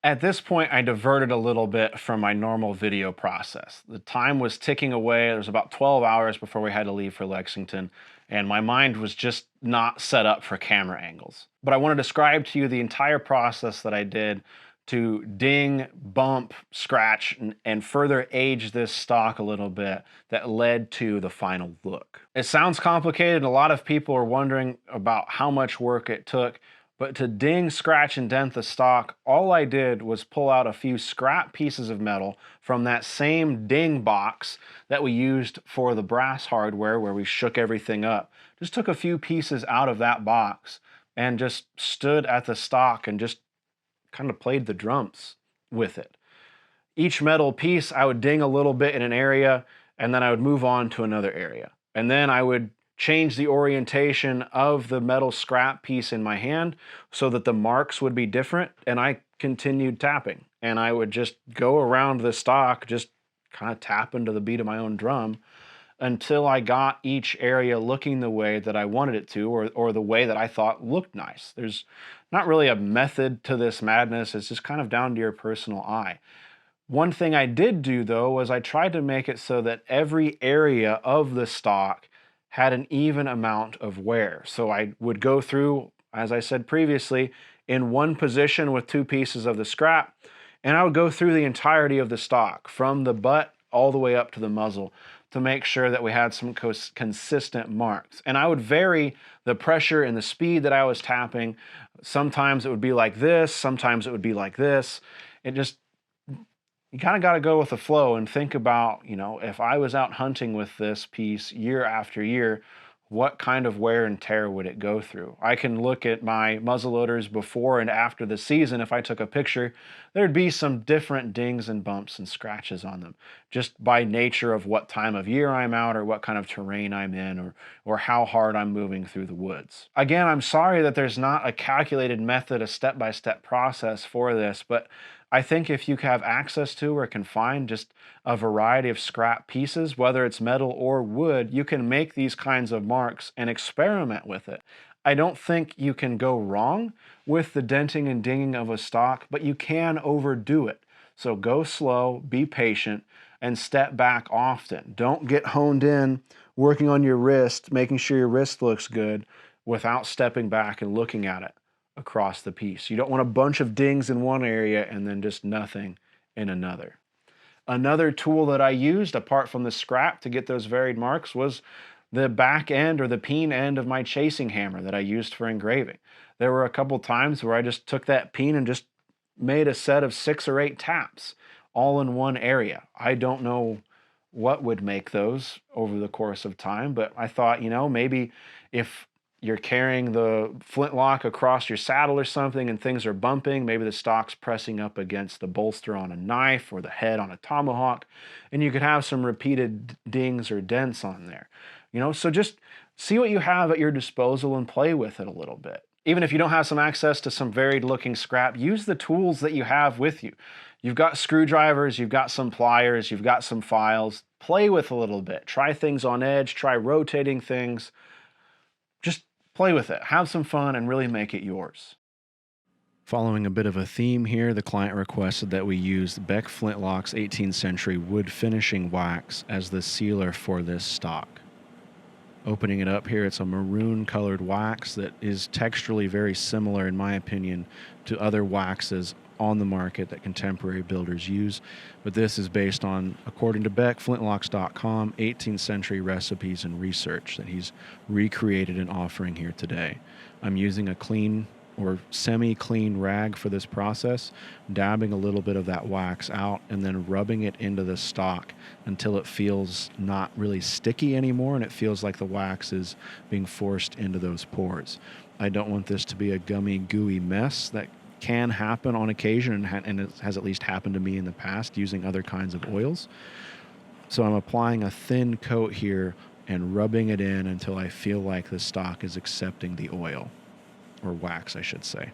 At this point, I diverted a little bit from my normal video process. The time was ticking away. There was about 12 hours before we had to leave for Lexington, and my mind was just not set up for camera angles. But I want to describe to you the entire process that I did to ding, bump, scratch, and further age this stock a little bit that led to the final look. It sounds complicated, and a lot of people are wondering about how much work it took. But to ding, scratch, and dent the stock, all I did was pull out a few scrap pieces of metal from that same ding box that we used for the brass hardware where we shook everything up. Just took a few pieces out of that box and just stood at the stock and just kind of played the drums with it. Each metal piece, I would ding a little bit in an area, and then I would move on to another area. And then I would change the orientation of the metal scrap piece in my hand so that the marks would be different, and I continued tapping. And I would just go around the stock, just kind of tapping to the beat of my own drum until I got each area looking the way that I wanted it to, or the way that I thought looked nice. There's not really a method to this madness. It's just kind of down to your personal eye. One thing I did do, though, was I tried to make it so that every area of the stock had an even amount of wear. So I would go through, as I said previously, in one position with two pieces of the scrap, and I would go through the entirety of the stock from the butt all the way up to the muzzle to make sure that we had some consistent marks. And I would vary the pressure and the speed that I was tapping. Sometimes it would be like this, sometimes it would be like this. It just, you kind of got to go with the flow and think about, if I was out hunting with this piece year after year, what kind of wear and tear would it go through? I can look at my muzzleloaders before and after the season. If I took a picture, there'd be some different dings and bumps and scratches on them, just by nature of what time of year I'm out or what kind of terrain I'm in, or how hard I'm moving through the woods. Again, I'm sorry that there's not a calculated method, a step-by-step process for this, but I think if you have access to or can find just a variety of scrap pieces, whether it's metal or wood, you can make these kinds of marks and experiment with it. I don't think you can go wrong with the denting and dinging of a stock, but you can overdo it. So go slow, be patient, and step back often. Don't get honed in working on your wrist, making sure your wrist looks good without stepping back and looking at it across the piece. You don't want a bunch of dings in one area and then just nothing in another. Another tool that I used, apart from the scrap to get those varied marks, was the back end or the peen end of my chasing hammer that I used for engraving. There were a couple times where I just took that peen and just made a set of 6 or 8 taps all in one area. I don't know what would make those over the course of time, but I thought, you know, maybe if you're carrying the Flintlock across your saddle or something and things are bumping, maybe the stock's pressing up against the bolster on a knife or the head on a tomahawk, and you could have some repeated dings or dents on there. You know, so just see what you have at your disposal and play with it a little bit. Even if you don't have some access to some varied looking scrap, use the tools that you have with you. You've got screwdrivers, you've got some pliers, you've got some files. Play with a little bit. Try things on edge, try rotating things. Just play with it, have some fun, and really make it yours. Following a bit of a theme here, the client requested that we use Beck Flintlock's 18th century wood finishing wax as the sealer for this stock. Opening it up here, it's a maroon colored wax that is texturally very similar, in my opinion, to other waxes on the market that contemporary builders use, but this is based on, according to Beck, Flintlocks.com, 18th century recipes and research that he's recreated and offering here today. I'm using a clean or semi-clean rag for this process, dabbing a little bit of that wax out and then rubbing it into the stock until it feels not really sticky anymore and it feels like the wax is being forced into those pores. I don't want this to be a gummy, gooey mess that can happen on occasion and it has at least happened to me in the past using other kinds of oils. So I'm applying a thin coat here and rubbing it in until I feel like the stock is accepting the oil, or wax, I should say.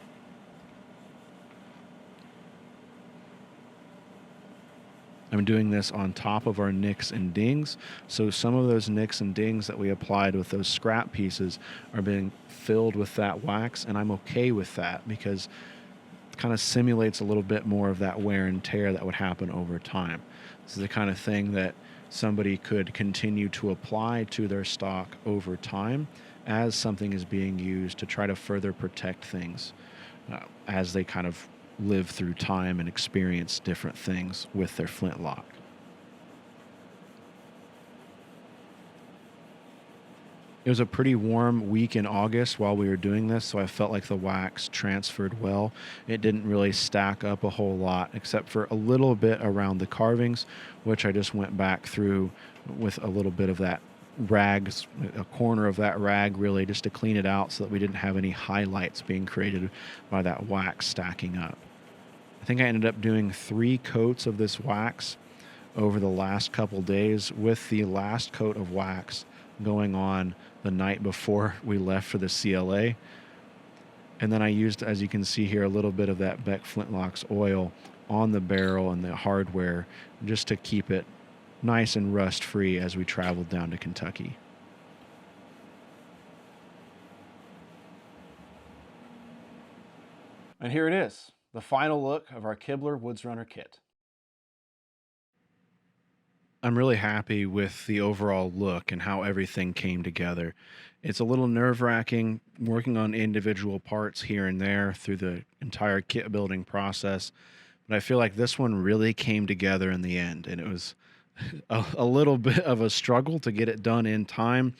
I'm doing this on top of our nicks and dings, so some of those nicks and dings that we applied with those scrap pieces are being filled with that wax, and I'm okay with that because kind of simulates a little bit more of that wear and tear that would happen over time. This is the kind of thing that somebody could continue to apply to their stock over time as something is being used to try to further protect things as they kind of live through time and experience different things with their flintlock. It was a pretty warm week in August while we were doing this, so I felt like the wax transferred well. It didn't really stack up a whole lot, except for a little bit around the carvings, which I just went back through with a little bit of that rag, a corner of that rag really, just to clean it out so that we didn't have any highlights being created by that wax stacking up. I think I ended up doing 3 coats of this wax over the last couple days, with the last coat of wax going on the night before we left for the CLA. And then I used, as you can see here, a little bit of that Beck Flintlocks oil on the barrel and the hardware just to keep it nice and rust free as we traveled down to Kentucky. And here it is, the final look of our Kibler Woodsrunner kit. I'm really happy with the overall look and how everything came together. It's a little nerve-wracking working on individual parts here and there through the entire kit building process, but I feel like this one really came together in the end, and it was a little bit of a struggle to get it done in time.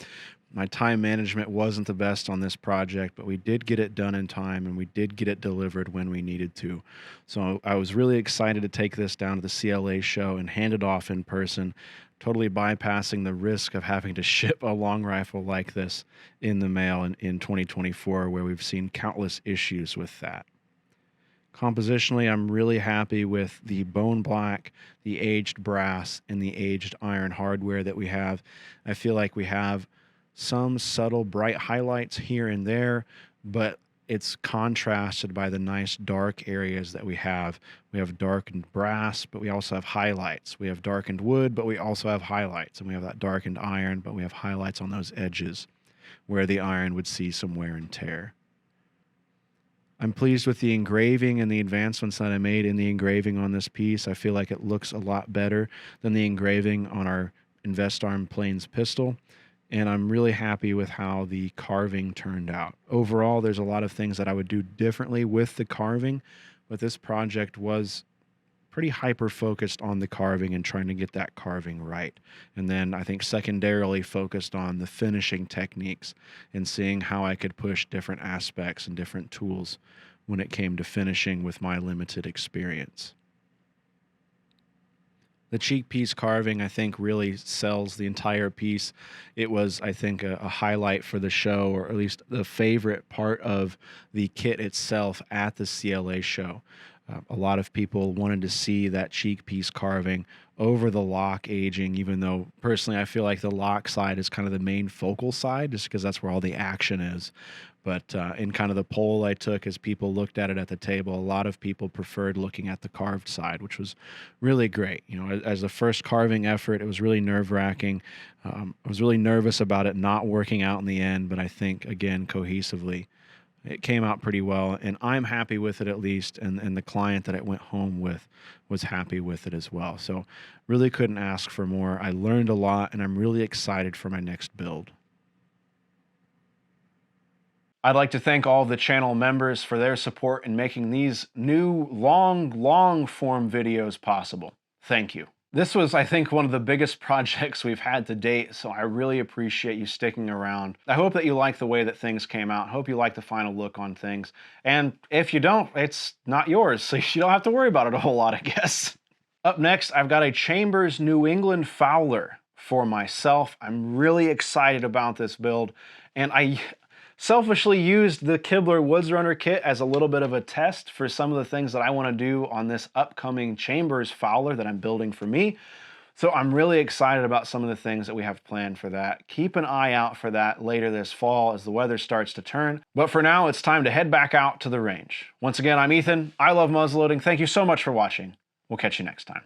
My time management wasn't the best on this project, but we did get it done in time and we did get it delivered when we needed to. So I was really excited to take this down to the CLA show and hand it off in person, totally bypassing the risk of having to ship a long rifle like this in the mail in 2024, where we've seen countless issues with that. Compositionally, I'm really happy with the bone black, the aged brass, and the aged iron hardware that we have. I feel like we have some subtle bright highlights here and there, but it's contrasted by the nice dark areas that we have. We have darkened brass, but we also have highlights. We have darkened wood, but we also have highlights. And we have that darkened iron, but we have highlights on those edges where the iron would see some wear and tear. I'm pleased with the engraving and the advancements that I made in the engraving on this piece. I feel like it looks a lot better than the engraving on our Investarm Plains pistol, and I'm really happy with how the carving turned out. Overall, there's a lot of things that I would do differently with the carving, but this project was pretty hyper-focused on the carving and trying to get that carving right. And then I think secondarily focused on the finishing techniques and seeing how I could push different aspects and different tools when it came to finishing with my limited experience. The cheek piece carving, I think, really sells the entire piece. It was, I think, a highlight for the show, or at least the favorite part of the kit itself at the CLA show. A lot of people wanted to see that cheek piece carving over the lock aging, even though personally I feel like the lock side is kind of the main focal side, just because that's where all the action is. But in kind of the poll I took as people looked at it at the table, a lot of people preferred looking at the carved side, which was really great. You know, as the first carving effort, it was really nerve-wracking. I was really nervous about it not working out in the end, but I think, again, cohesively, it came out pretty well, and I'm happy with it at least, and the client that it went home with was happy with it as well. So really couldn't ask for more. I learned a lot, and I'm really excited for my next build. I'd like to thank all of the channel members for their support in making these new long form videos possible. Thank you. This was, I think, one of the biggest projects we've had to date, so I really appreciate you sticking around. I hope that you like the way that things came out. I hope you like the final look on things. And if you don't, it's not yours, so you don't have to worry about it a whole lot, I guess. Up next, I've got a Chambers New England Fowler for myself. I'm really excited about this build, and I selfishly used the Kibler Woodsrunner kit as a little bit of a test for some of the things that I want to do on this upcoming Chambers Fowler that I'm building for me. So I'm really excited about some of the things that we have planned for that. Keep an eye out for that later this fall as the weather starts to turn. But for now, it's time to head back out to the range. Once again, I'm Ethan. I love muzzleloading. Thank you so much for watching. We'll catch you next time.